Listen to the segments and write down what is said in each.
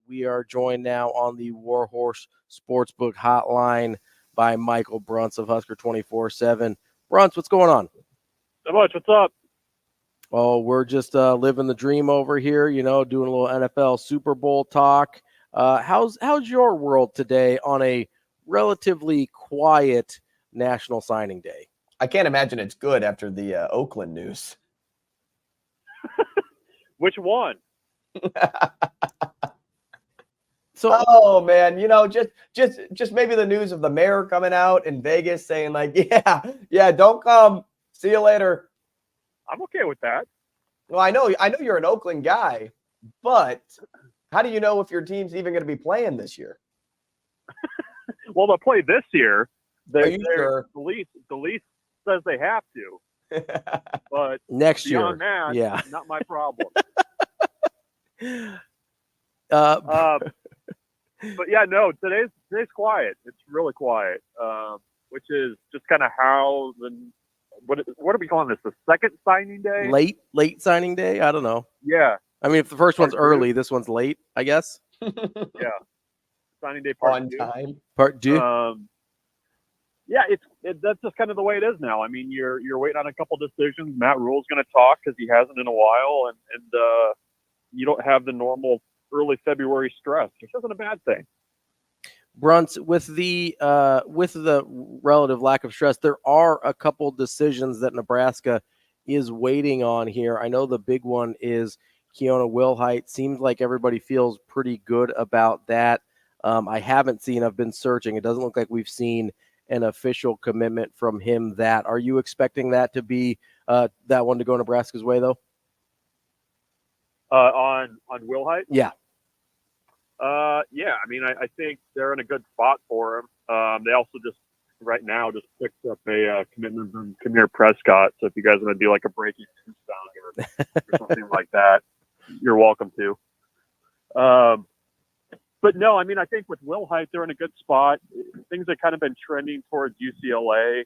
We are joined now on the Warhorse Sportsbook Hotline by Michael Bruntz of Husker 24/7. Bruntz, what's going on? So much. What's up? Oh, we're just living the dream over here, doing a little NFL Super Bowl talk. How's your world today on a relatively quiet National Signing Day? I can't imagine it's good after the Oakland news. Which one? Oh man, just maybe the news of the mayor coming out in Vegas saying like, yeah, don't come. See you later. I'm okay with that. Well, I know you're an Oakland guy, but how do you know if your team's even going to be playing this year? Well, they'll play this year. Are you sure? The lease says they have to, but next year, beyond that, yeah, not my problem. But yeah, no, today's quiet. It's really quiet, which is just kind of how what are we calling this? The second signing day? Late signing day? I don't know. Yeah. I mean, if the first one's early, this one's late, I guess. Yeah. Signing day part on two. time. Part two. Yeah, that's just kind of the way it is now. I mean, you're waiting on a couple decisions. Matt Rule's going to talk because he hasn't in a while, and you don't have the normal early February stress, which isn't a bad thing. Bruntz, with the relative lack of stress, there are a couple decisions that Nebraska is waiting on here. I know the big one is Keona Wilhite. Seems like everybody feels pretty good about that. I've been searching. It doesn't look like we've seen an official commitment from him. Are you expecting that to be that one to go Nebraska's way though? On Wilhite? Yeah. Yeah. I mean, I think they're in a good spot for him. They also just picked up a commitment from Kamir Prescott. So if you guys want to do like a breaking news sound or something like that, you're welcome to. But no, I mean, I think with Wilhite, they're in a good spot. Things have kind of been trending towards UCLA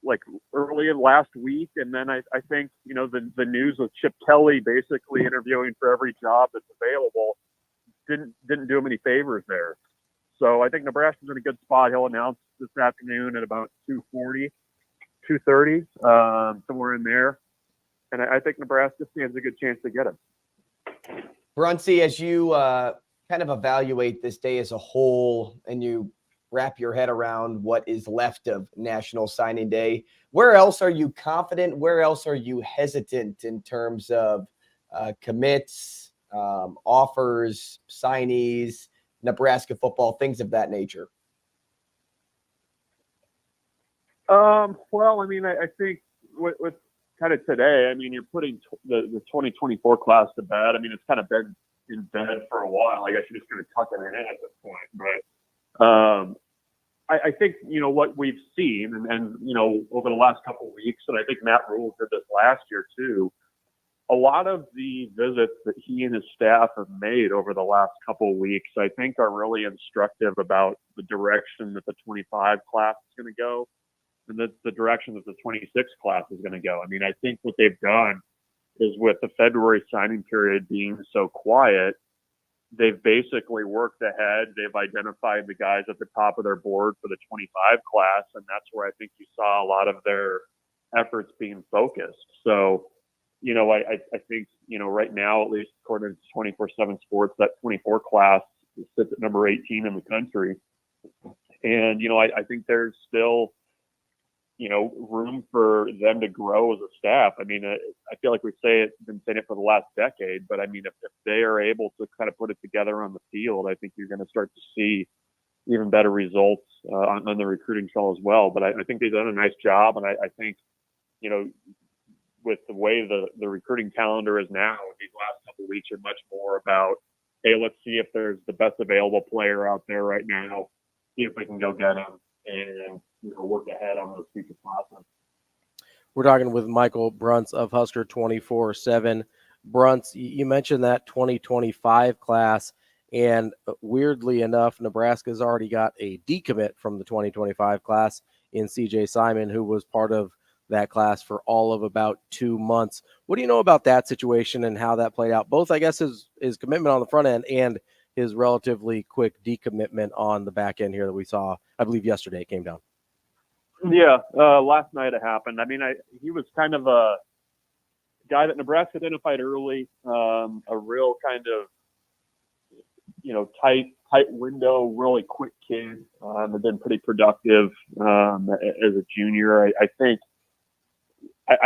like early in last week. And then I think, the news of Chip Kelly basically interviewing for every job that's available didn't do him any favors there. So I think Nebraska's in a good spot. He'll announce this afternoon at about 2:30, somewhere in there. And I think Nebraska stands a good chance to get him. Bruntzy, as you kind of evaluate this day as a whole and you wrap your head around what is left of National Signing Day, where else are you confident? Where else are you hesitant in terms of commits, offers, signees, Nebraska football, things of that nature? Well, I mean, I think with kind of today, I mean, you're putting the 2024 class to bed. I mean, it's kind of been in bed for a while. I guess you're just going to tuck it in at this point. But I think, what we've seen and over the last couple of weeks, and I think Matt Rule did this last year too, a lot of the visits that he and his staff have made over the last couple of weeks, I think are really instructive about the direction that the 25 class is going to go and the direction that the 26 class is going to go. I mean, I think what they've done is with the February signing period being so quiet, they've basically worked ahead. They've identified the guys at the top of their board for the 25 class, and that's where I think you saw a lot of their efforts being focused. So, I think, right now, at least according to 24/7 Sports, that 24 class sits at number 18 in the country. And, I think there's still, room for them to grow as a staff. I mean, I feel like we've been saying it for the last decade, but I mean, if they are able to kind of put it together on the field, I think you're going to start to see even better results on the recruiting trail as well. But I think they've done a nice job. And I think, with the way the recruiting calendar is now, these last couple of weeks are much more about, hey, let's see if there's the best available player out there right now, see if we can go get him and work ahead on those future classes. We're talking with Michael Bruntz of Husker 24/7. Bruntz, you mentioned that 2025 class, and weirdly enough, Nebraska's already got a decommit from the 2025 class in CJ Simon, who was part of that class for all of about 2 months. What do you know about that situation and how that played out? Both, I guess, his commitment on the front end and his relatively quick decommitment on the back end here that we saw, I believe yesterday it came down. Yeah, last night it happened. I mean, he was kind of a guy that Nebraska identified early, a real kind of, tight window, really quick kid. Had been pretty productive as a junior. I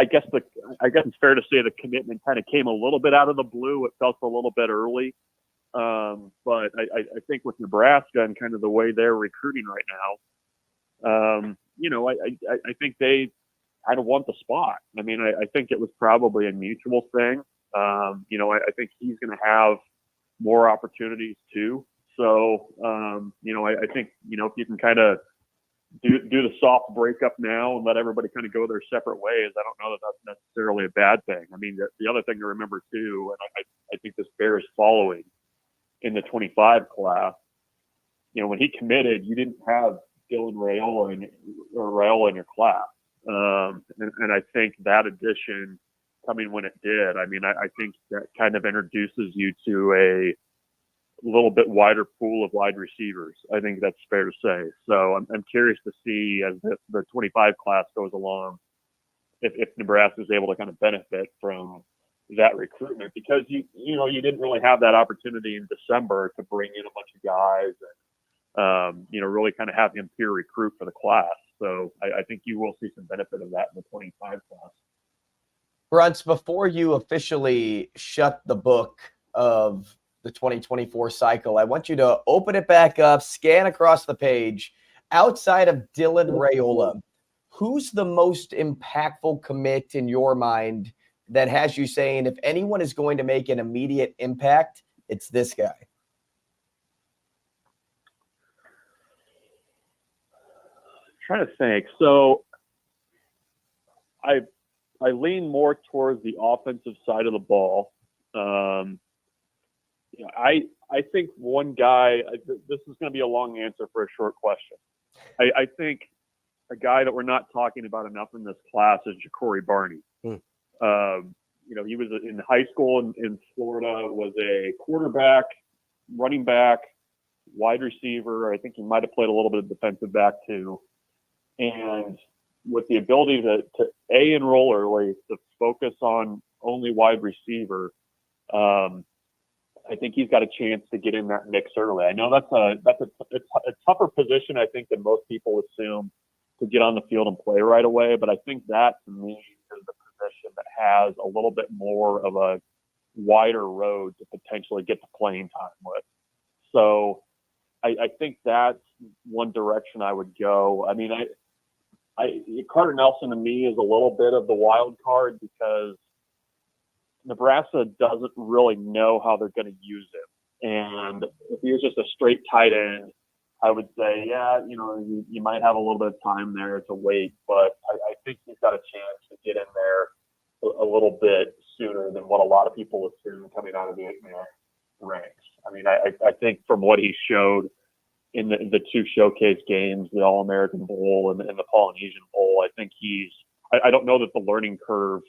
guess it's fair to say the commitment kind of came a little bit out of the blue. It felt a little bit early, but I think with Nebraska and kind of the way they're recruiting right now, I think they kind of want the spot. I mean, I think it was probably a mutual thing. I think he's going to have more opportunities too. So, I think, if you can kind of do the soft breakup now and let everybody kind of go their separate ways, I don't know that that's necessarily a bad thing. I mean, the other thing to remember too, and I think this bears following in the 25 class, when he committed, you didn't have Dylan Raiola in your class. And I think that addition coming when it did, I mean, I think that kind of introduces you to a little bit wider pool of wide receivers. I think that's fair to say. So I'm curious to see as the 25 class goes along, if Nebraska is able to kind of benefit from that recruitment, because you didn't really have that opportunity in December to bring in a bunch of guys and really kind of have him peer recruit for the class. So I think you will see some benefit of that in the 25 class. Bruntz, before you officially shut the book of the 2024 cycle, I want you to open it back up, scan across the page. Outside of Dylan Raiola, who's the most impactful commit in your mind that has you saying, if anyone is going to make an immediate impact, it's this guy? Trying to think. So I lean more towards the offensive side of the ball. I think one guy, this is going to be a long answer for a short question. I think a guy that we're not talking about enough in this class is Ja'Cory Barney. He was in high school in Florida, was a quarterback, running back, wide receiver. I think he might have played a little bit of defensive back too. And with the ability to enroll early, to focus on only wide receiver, I think he's got a chance to get in that mix early. I know that's a tougher position, I think, than most people assume, to get on the field and play right away. But I think that, to me, is the position that has a little bit more of a wider road to potentially get the playing time with. So I think that's one direction I would go. I mean, Carter Nelson to me is a little bit of the wild card, because Nebraska doesn't really know how they're going to use him. And if he was just a straight tight end, I would say, you might have a little bit of time there to wait. But I think he's got a chance to get in there a little bit sooner than what a lot of people assume coming out of the 8-man ranks. I mean, I think from what he showed in the two showcase games, the All-American Bowl and the Polynesian Bowl, I think I don't know that the learning curve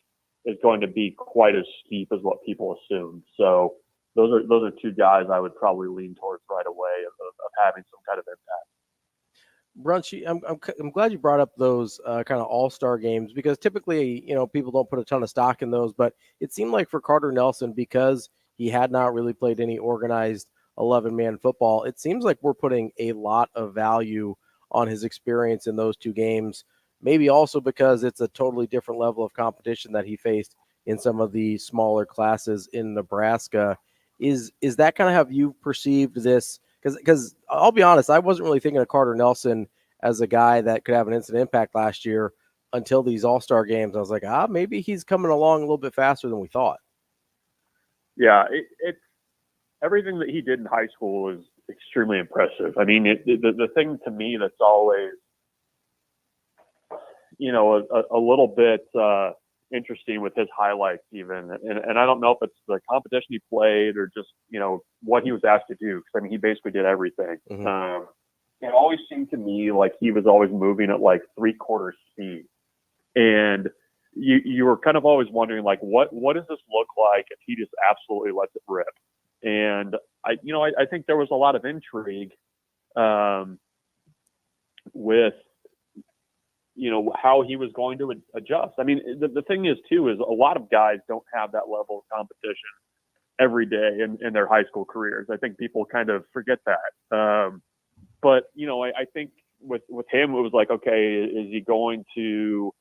is going to be quite as steep as what people assume. So those are two guys I would probably lean towards right away of having some kind of impact. Bruntz, I'm glad you brought up those kind of all-star games, because typically, people don't put a ton of stock in those, but it seemed like for Carter Nelson, because he had not really played any organized 11-man football, it seems like we're putting a lot of value on his experience in those two games. Maybe also because it's a totally different level of competition that he faced in some of the smaller classes in Nebraska. Is that kind of how you perceived this? Because I'll be honest, I wasn't really thinking of Carter Nelson as a guy that could have an instant impact last year until these all-star games. I was like, maybe he's coming along a little bit faster than we thought. Yeah, it's everything that he did in high school is extremely impressive. I mean, the thing to me that's always, a little bit interesting with his highlights even, and I don't know if it's the competition he played or just, what he was asked to do. Because, I mean, he basically did everything. Mm-hmm. It always seemed to me like he was always moving at like 3/4 speed. And you were kind of always wondering, like, what does this look like if he just absolutely lets it rip? And I think there was a lot of intrigue with, how he was going to adjust. I mean, the thing is too, is a lot of guys don't have that level of competition every day in their high school careers. I think people kind of forget that. But, I think with him, it was like, okay, is he going to,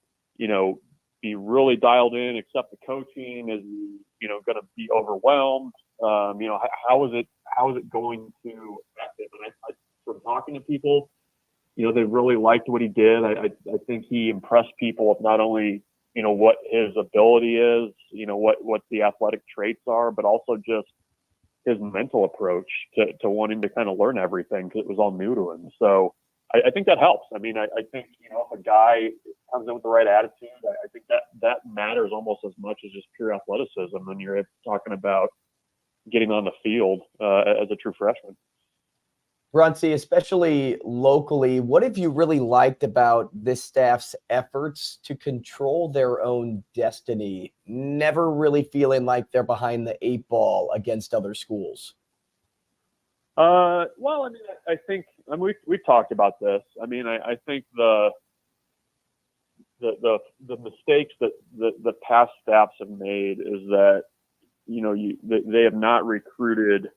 be really dialed in, accept the coaching? Is he, going to be overwhelmed? How is it going to affect it? And I from talking to people, they really liked what he did. I think he impressed people with not only, what his ability is, what the athletic traits are, but also just his mental approach to wanting to kind of learn everything, because it was all new to him. So I think that helps. I mean, I think, if a guy comes in with the right attitude, I think that matters almost as much as just pure athleticism when you're talking about getting on the field as a true freshman. Bruntz, especially locally, what have you really liked about this staff's efforts to control their own destiny, never really feeling like they're behind the 8 ball against other schools? Well, I mean, I think we've talked about this. I mean, I think the mistakes that the past staffs have made is that, they have not recruited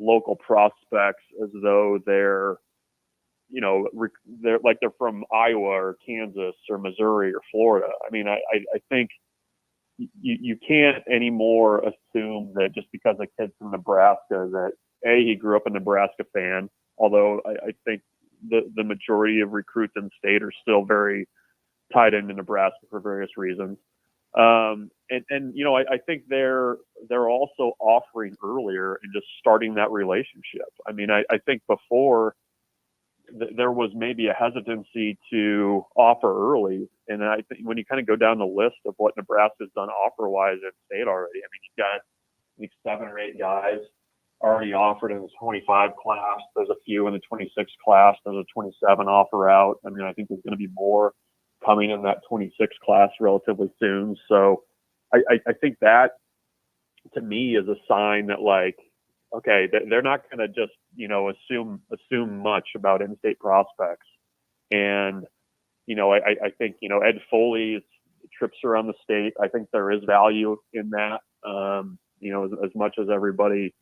local prospects as though they're from Iowa or Kansas or Missouri or Florida. I mean, I think you can't anymore assume that just because a kid's from Nebraska that he grew up a Nebraska fan, although I think the majority of recruits in the state are still very tied into Nebraska for various reasons. I think they're also offering earlier and just starting that relationship. I mean, I think before there was maybe a hesitancy to offer early. And I think when you kind of go down the list of what Nebraska's done offer-wise in state already, I mean, you've got, I think, 7 or 8 guys already offered in the 25 class. There's a few in the 26 class. There's a 27 offer out. I mean, I think there's going to be more coming in that 26 class relatively soon. So I think that, to me, is a sign that, like, okay, they're not going to just, assume much about in-state prospects. And, I think, Ed Foley's trips around the state, I think there is value in that. As much as everybody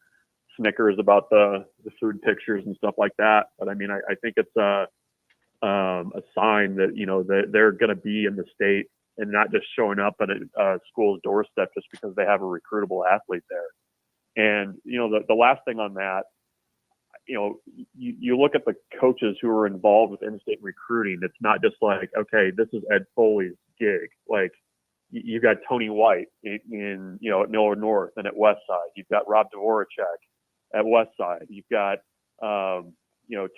snickers about the food pictures and stuff like that. But I mean, I think it's a sign that, that they're going to be in the state and not just showing up at a school's doorstep just because they have a recruitable athlete there. And, the last thing on that, you look at the coaches who are involved with in-state recruiting. It's not just like, okay, this is Ed Foley's gig. Like, you've got Tony White in at Millard North and at Westside. You've got Rob Dvoracek at Westside. You've got,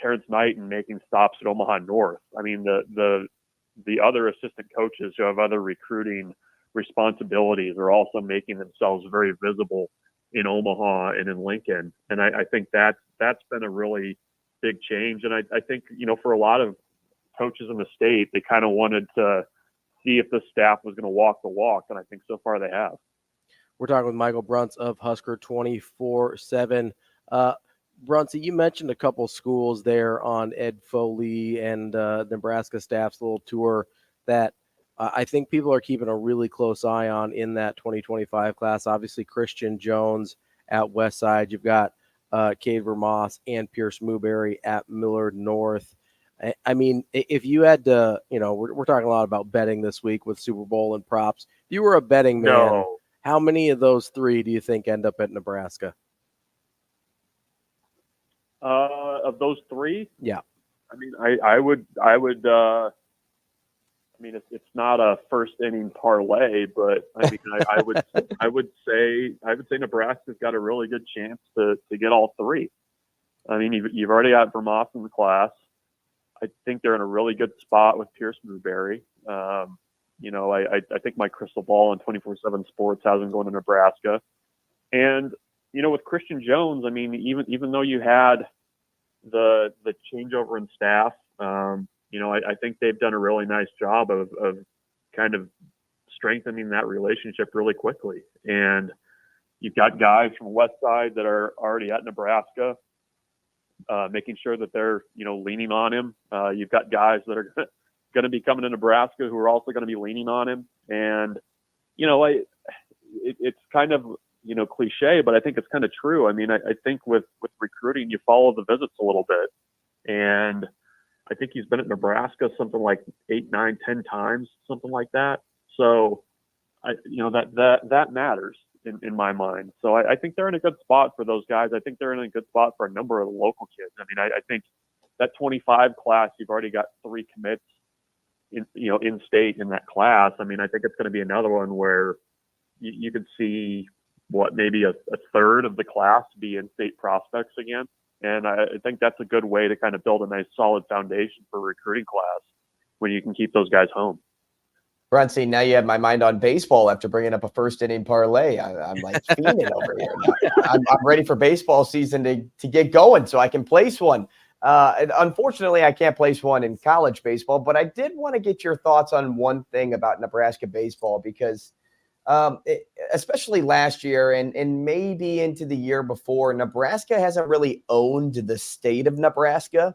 Terrence Knighton making stops at Omaha North. I mean, the other assistant coaches who have other recruiting responsibilities are also making themselves very visible in Omaha and in Lincoln. And I think that's been a really big change. And I think, for a lot of coaches in the state, they kind of wanted to see if the staff was going to walk the walk. And I think so far they have. We're talking with Michael Bruntz of Husker 24/7. Bruntz, you mentioned a couple schools there on Ed Foley and Nebraska staff's little tour that I think people are keeping a really close eye on in that 2025 class. Obviously, Christian Jones at Westside. You've got Cade Vermoss and Pierce Newberry at Millard North. I mean, if you had to, we're talking a lot about betting this week with Super Bowl and props. If you were a betting man, how many of those 3 do you think end up at Nebraska? Of those 3? Yeah. I mean, I would I mean, it's not a first inning parlay, but I mean, I would say Nebraska's got a really good chance to get all 3. I mean, you've already got Vermoss in the class. I think they're in a really good spot with Pierce Newberry. I think my crystal ball on 24/7 Sports has them going to Nebraska. And, with Christian Jones, I mean, even though you had the changeover in staff, I think they've done a really nice job of kind of strengthening that relationship really quickly. And you've got guys from the West Side that are already at Nebraska, making sure that they're, leaning on him. You've got guys that are going to be coming to Nebraska who are also going to be leaning on him. And, it's kind of, cliche, but I think it's kind of true. I mean, I think with recruiting, you follow the visits a little bit. And I think he's been at Nebraska something like 8, 9, 10 times, something like that. So, that matters in my mind. So I think they're in a good spot for those guys. I think they're in a good spot for a number of the local kids. I mean, I think that 25 class, you've already got 3 commits in state in that class. I mean, I think it's going to be another one where you could see maybe a third of the class be in-state prospects again. And I think that's a good way to kind of build a nice solid foundation for a recruiting class when you can keep those guys home. Bruntz, now you have my mind on baseball after bringing up a first inning parlay. I'm like fiending over here. I'm ready for baseball season to get going so I can place one. Unfortunately, I can't place one in college baseball, but I did want to get your thoughts on one thing about Nebraska baseball because especially last year and maybe into the year before, Nebraska hasn't really owned the state of Nebraska.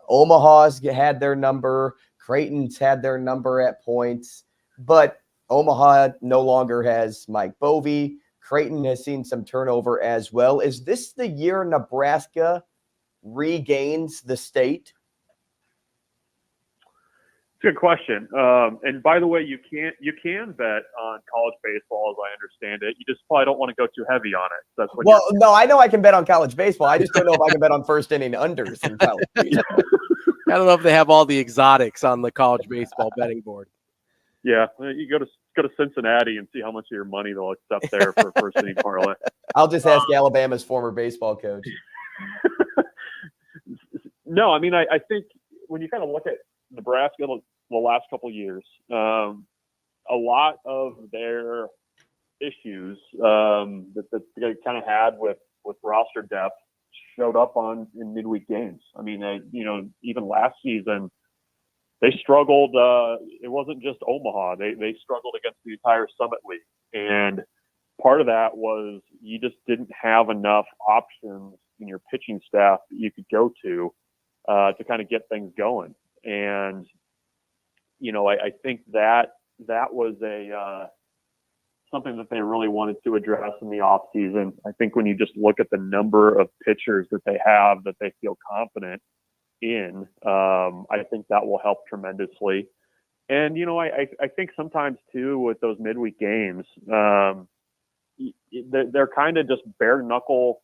Omaha's had their number. Creighton's had their number at points, but Omaha no longer has Mike Bovee. Creighton has seen some turnover as well. Is this the year Nebraska regains the state? It's a good question. And by the way, you can bet on college baseball, as I understand it. You just probably don't want to go too heavy on it. That's what. Well, no, I know I can bet on college baseball. I just don't know if I can bet on first inning unders in college baseball. I don't know if they have all the exotics on the college baseball betting board. Yeah, you go to Cincinnati and see how much of your money they'll accept there for first inning parlay. I'll just ask Alabama's former baseball coach. No, I mean I think when you kind of look at Nebraska the last couple of years, a lot of their issues that they kind of had with roster depth showed up in midweek games. I mean, even last season, they struggled. It wasn't just Omaha. They struggled against the entire Summit League. And part of that was you just didn't have enough options in your pitching staff that you could go to kind of get things going. And, I think that was something that they really wanted to address in the off season. I think when you just look at the number of pitchers that they have that they feel confident in, I think that will help tremendously. And, I think sometimes too with those midweek games, they're kind of just bare knuckle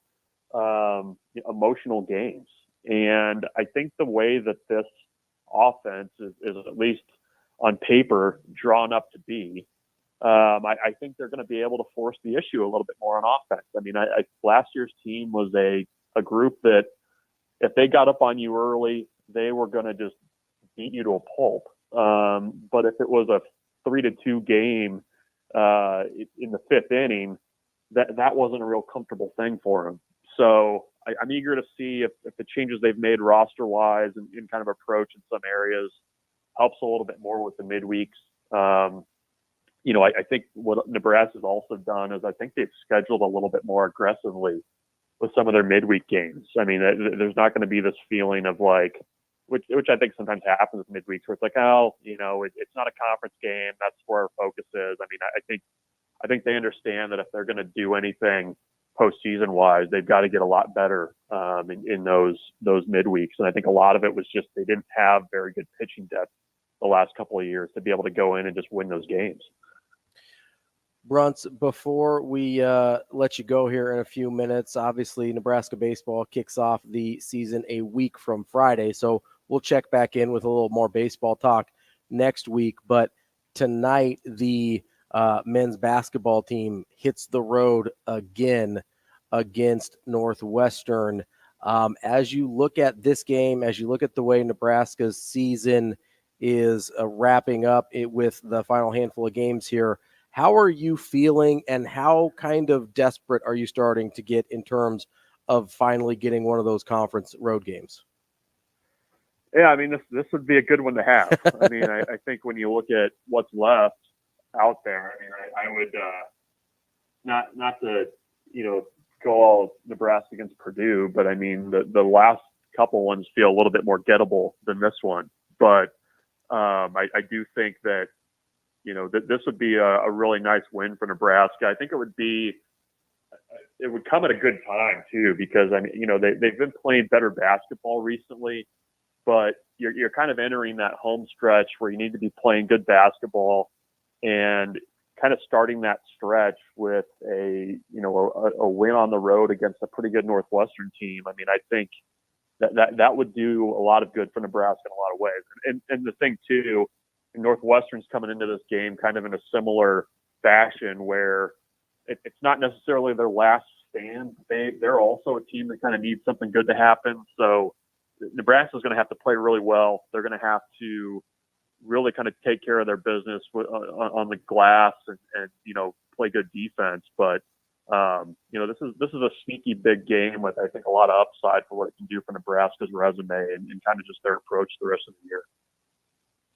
emotional games. And I think the way that this offense is at least on paper drawn up to be, I think they're going to be able to force the issue a little bit more on offense. I mean, last year's team was a group that if they got up on you early, they were going to just beat you to a pulp. But if it was a 3-2 game in the 5th inning, that wasn't a real comfortable thing for them. So I'm eager to see if the changes they've made roster-wise and in kind of approach in some areas helps a little bit more with the midweeks. I think what Nebraska's also done is I think they've scheduled a little bit more aggressively with some of their midweek games. I mean, there's not going to be this feeling of like, which I think sometimes happens with midweeks where it's like, it's not a conference game. That's where our focus is. I mean, I think they understand that if they're going to do anything postseason wise, they've got to get a lot better in those midweeks. And I think a lot of it was just they didn't have very good pitching depth the last couple of years to be able to go in and just win those games. Bruntz, before we let you go here in a few minutes, obviously Nebraska baseball kicks off the season a week from Friday, so we'll check back in with a little more baseball talk next week. But tonight, the men's basketball team hits the road again against Northwestern. As you look at this game, as you look at the way Nebraska's season is wrapping up with the final handful of games here, how are you feeling and how kind of desperate are you starting to get in terms of finally getting one of those conference road games? Yeah, I mean, this would be a good one to have. I mean, I think when you look at what's left out there, I mean, I would not to go all Nebraska against Purdue, but I mean the last couple ones feel a little bit more gettable than this one. But I do think that that this would be a really nice win for Nebraska. I think it would come at a good time too, because I mean they've been playing better basketball recently. But you're kind of entering that home stretch where you need to be playing good basketball, and kind of starting that stretch with a win on the road against a pretty good Northwestern team. I mean, I think that would do a lot of good for Nebraska in a lot of ways. And the thing too, Northwestern's coming into this game kind of in a similar fashion where it's not necessarily their last stand. They're also a team that kind of needs something good to happen. So Nebraska's going to have to play really well. They're going to have to really kind of take care of their business on the glass and play good defense. But this is a sneaky big game with, I think, a lot of upside for what it can do for Nebraska's resume and kind of just their approach the rest of the year.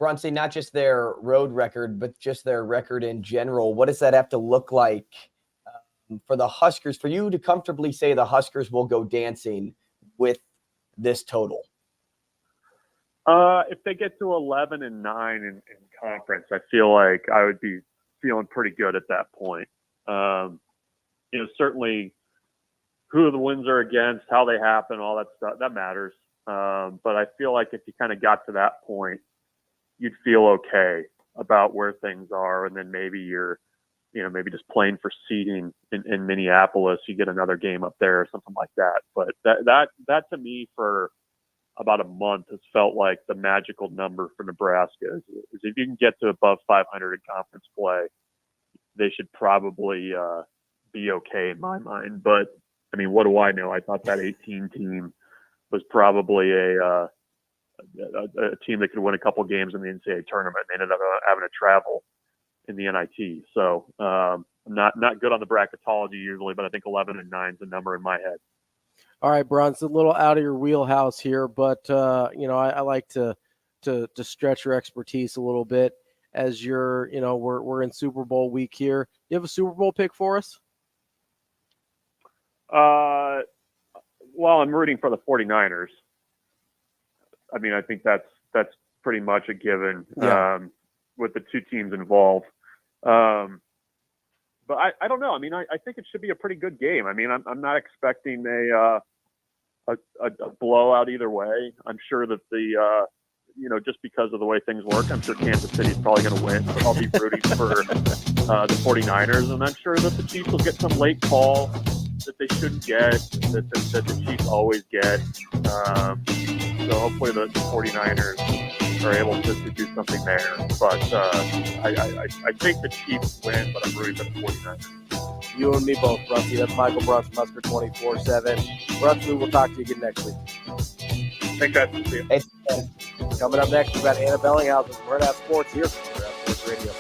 Bruntz, not just their road record, but just their record in general. What does that have to look like for the Huskers, for you to comfortably say the Huskers will go dancing with this total? If they get to 11-9 in conference, I feel like I would be feeling pretty good at that point. Certainly who the wins are against, how they happen, all that stuff, that matters. But I feel like if you kind of got to that point, you'd feel okay about where things are. And then maybe you're, maybe just playing for seeding in Minneapolis, you get another game up there or something like that. But that to me for about a month has felt like the magical number for Nebraska is if you can get to above 500 in conference play, they should probably be okay in my mind. But I mean, what do I know? I thought that 18 team was probably a team that could win a couple games in the NCAA tournament and ended up having to travel in the NIT. So I'm not good on the bracketology usually, but I think 11-9 is the number in my head. All right, Bruntz, a little out of your wheelhouse here, but I like to stretch your expertise a little bit as you're, we're in Super Bowl week here. You have a Super Bowl pick for us? Well, I'm rooting for the 49ers. I mean, I think that's pretty much a given with the two teams involved. But I don't know. I mean, I think it should be a pretty good game. I mean, I'm not expecting a blowout either way. I'm sure that just because of the way things work, I'm sure Kansas City is probably going to win. But I'll be rooting for the 49ers, and I'm sure that the Chiefs will get some late call that they shouldn't get, that the Chiefs always get. So hopefully the 49ers are able to do something there. But I think the Chiefs win, but I'm rooting for the 49ers. You and me both, Ravi. That's Michael Bruntz, Husker 24/7. Ravi, we'll talk to you again next week. Thanks, guys. Coming up next, we've got Anna Bellinghausen from Hurrdat Sports here from Hurrdat Sports Radio.